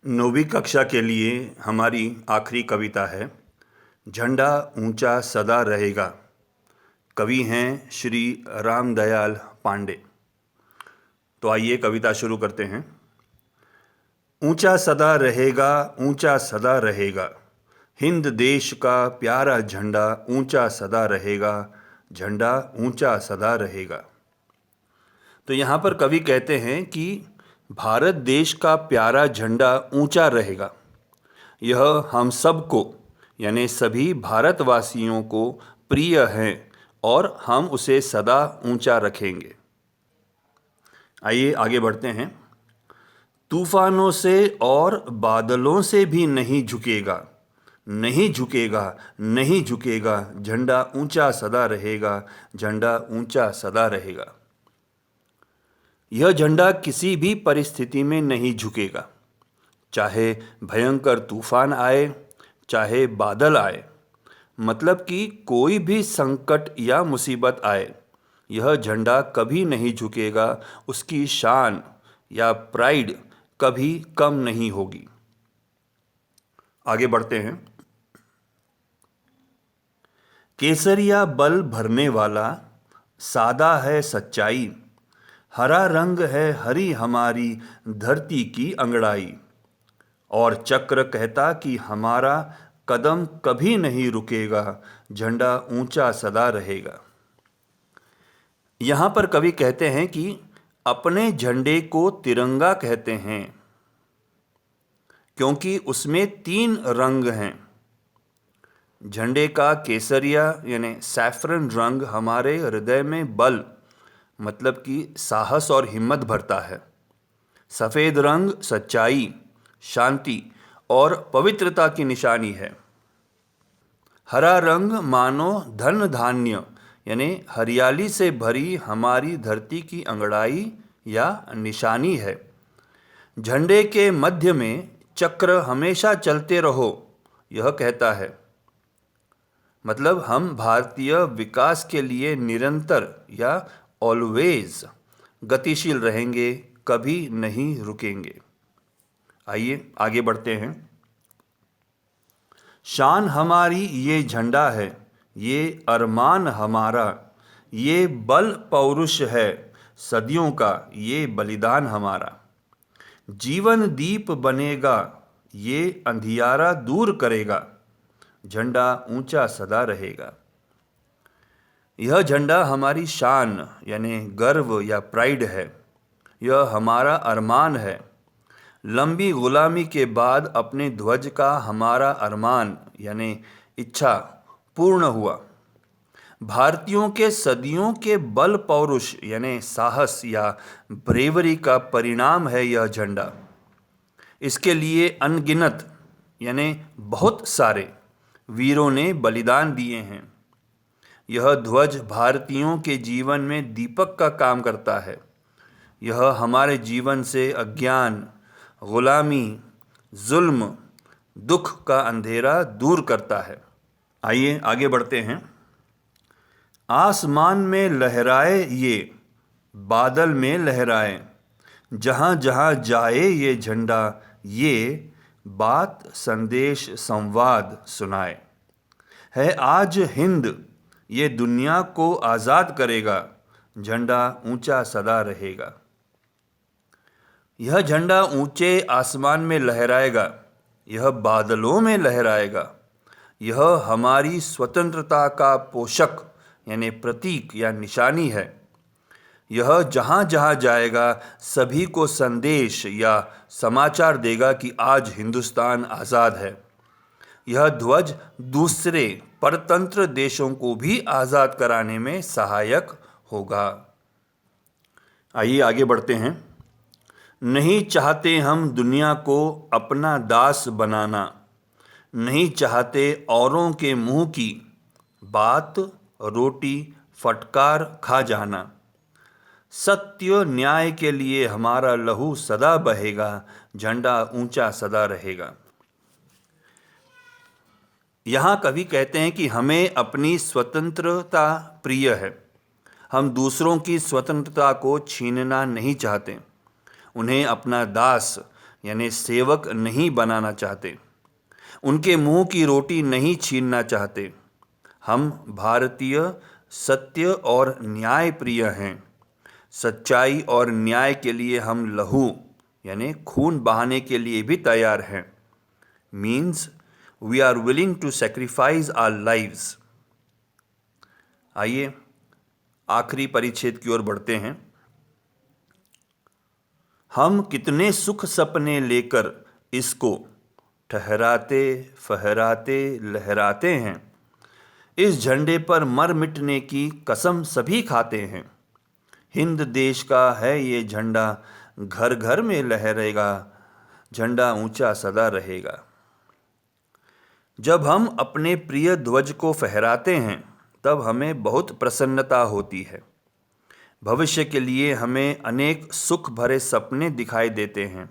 नौवीं कक्षा के लिए हमारी आखिरी कविता है। झंडा ऊंचा सदा रहेगा। कवि हैं श्री रामदयाल पांडे। तो आइए कविता शुरू करते हैं। ऊंचा सदा रहेगा, ऊंचा सदा रहेगा, हिंद देश का प्यारा झंडा ऊंचा सदा रहेगा, झंडा ऊंचा सदा रहेगा। तो यहाँ पर कवि कहते हैं कि भारत देश का प्यारा झंडा ऊंचा रहेगा। यह हम सबको यानी सभी भारतवासियों को प्रिय है और हम उसे सदा ऊंचा रखेंगे। आइए आगे बढ़ते हैं। तूफानों से और बादलों से भी नहीं झुकेगा, नहीं झुकेगा, नहीं झुकेगा, झंडा ऊंचा सदा रहेगा, झंडा ऊंचा सदा रहेगा। यह झंडा किसी भी परिस्थिति में नहीं झुकेगा, चाहे भयंकर तूफान आए, चाहे बादल आए, मतलब कि कोई भी संकट या मुसीबत आए, यह झंडा कभी नहीं झुकेगा। उसकी शान या प्राइड कभी कम नहीं होगी। आगे बढ़ते हैं। केसरिया बल भरने वाला, सादा है सच्चाई, हरा रंग है हरी हमारी धरती की अंगड़ाई, और चक्र कहता कि हमारा कदम कभी नहीं रुकेगा, झंडा ऊंचा सदा रहेगा। यहाँ पर कवि कहते हैं कि अपने झंडे को तिरंगा कहते हैं क्योंकि उसमें 3 रंग हैं। झंडे का केसरिया यानी सैफरन रंग हमारे हृदय में बल मतलब कि साहस और हिम्मत भरता है। सफ़ेद रंग सच्चाई, शांति और पवित्रता की निशानी है। हरा रंग मानो धन धान्य यानी हरियाली से भरी हमारी धरती की अंगड़ाई या निशानी है। झंडे के मध्य में चक्र हमेशा चलते रहो यह कहता है, मतलब हम भारतीय विकास के लिए निरंतर या ऑलवेज गतिशील रहेंगे, कभी नहीं रुकेंगे। आइए आगे बढ़ते हैं। शान हमारी ये झंडा है, ये अरमान हमारा, ये बल पौरुष है सदियों का, ये बलिदान हमारा। जीवन दीप बनेगा, ये अंधियारा दूर करेगा, झंडा ऊंचा सदा रहेगा। यह झंडा हमारी शान यानी गर्व या प्राइड है। यह हमारा अरमान है। लंबी गुलामी के बाद अपने ध्वज का हमारा अरमान यानी इच्छा पूर्ण हुआ। भारतीयों के सदियों के बल पौरुष यानी साहस या ब्रेवरी का परिणाम है यह झंडा। इसके लिए अनगिनत यानी बहुत सारे वीरों ने बलिदान दिए हैं। यह ध्वज भारतीयों के जीवन में दीपक का काम करता है। यह हमारे जीवन से अज्ञान, गुलामी, जुल्म, दुख का अंधेरा दूर करता है। आइए आगे बढ़ते हैं। आसमान में लहराए ये, बादल में लहराए, जहाँ जहाँ जाए ये झंडा, ये बात संदेश संवाद सुनाए। है आज हिंद, ये दुनिया को आज़ाद करेगा, झंडा ऊंचा सदा रहेगा। यह झंडा ऊंचे आसमान में लहराएगा, यह बादलों में लहराएगा। यह हमारी स्वतंत्रता का पोषक यानी प्रतीक या निशानी है। यह जहाँ जहाँ जाएगा सभी को संदेश या समाचार देगा कि आज हिंदुस्तान आज़ाद है। यह ध्वज दूसरे परतंत्र देशों को भी आज़ाद कराने में सहायक होगा। आइए आगे बढ़ते हैं। नहीं चाहते हम दुनिया को अपना दास बनाना, नहीं चाहते औरों के मुंह की बात, रोटी फटकार खा जाना। सत्य न्याय के लिए हमारा लहू सदा बहेगा, झंडा ऊंचा सदा रहेगा। यहाँ कवि कहते हैं कि हमें अपनी स्वतंत्रता प्रिय है। हम दूसरों की स्वतंत्रता को छीनना नहीं चाहते, उन्हें अपना दास यानी सेवक नहीं बनाना चाहते, उनके मुंह की रोटी नहीं छीनना चाहते। हम भारतीय सत्य और न्याय प्रिय हैं। सच्चाई और न्याय के लिए हम लहू यानी खून बहाने के लिए भी तैयार हैं। Means we are willing to sacrifice our lives. आइए आखिरी परिच्छेद की ओर बढ़ते हैं। हम कितने सुख सपने लेकर इसको ठहराते फहराते लहराते हैं। इस झंडे पर मर मिटने की कसम सभी खाते हैं। हिंद देश का है ये झंडा, घर घर में लहरेगा, झंडा ऊंचा सदा रहेगा। जब हम अपने प्रिय ध्वज को फहराते हैं तब हमें बहुत प्रसन्नता होती है। भविष्य के लिए हमें अनेक सुख भरे सपने दिखाई देते हैं।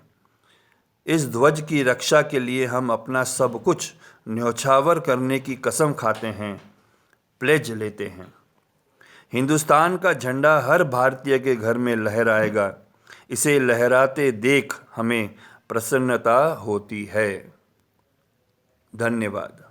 इस ध्वज की रक्षा के लिए हम अपना सब कुछ न्यौछावर करने की कसम खाते हैं, प्लेज लेते हैं। हिंदुस्तान का झंडा हर भारतीय के घर में लहराएगा। इसे लहराते देख हमें प्रसन्नता होती है। धन्यवाद।